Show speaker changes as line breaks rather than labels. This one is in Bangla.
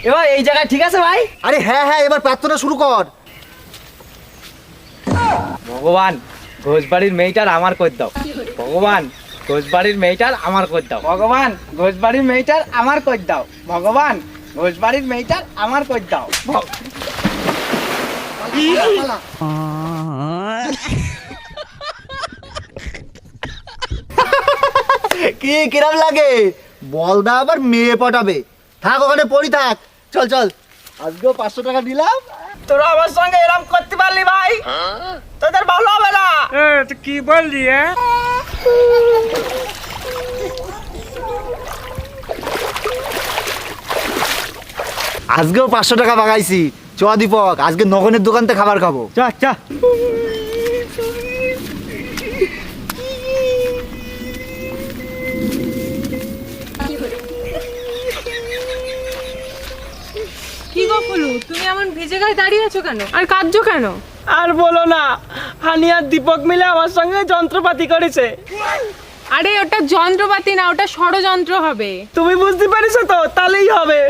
এবার এই জায়গায় ঠিক আছে ভাই?
আরে হ্যাঁ হ্যাঁ, এবার প্রার্থনা শুরু কর।
ভগবান ঘোষবাড়ির মেয়েটার আমার করে দাও। ভগবান ঘোষবাড়ির মেয়েটার আমার করে দাও। ভগবান ঘোষবাড়ির মেয়েটার আমার করে দাও। ভগবান ঘোষবাড়ির মেয়েটার আমার করে দাও।
কি কিরম লাগে? বলদা আবার মেয়ে পটাবে। থাক ওখানে পড়ি থাক, চল চল। আজকেও 500 টাকা দিলাম।
তোরা আমার সঙ্গে এরকম করতে পারলি ভাই? তোদের ভালো হবে না।
তুই কি বললি?
আজকেও 500 টাকা বাগাইছি। চ দীপক, আজকে নগনের দোকানতে খাবার খাবো।
চা চা।
কি গো ফুলু, তুমি এমন ভিজে গায়ে দাঁড়িয়ে আছো কেন? আর কাঁদছো কেন?
আর বলো না, হানি আর দীপক মিলে আমার সঙ্গে যন্ত্রপাতি করেছে।
আরে ওটা যন্ত্রপাতি না, ওটা ষড়যন্ত্র হবে।
তুমি বুঝতে পারিস তো? তাহলেই হবে।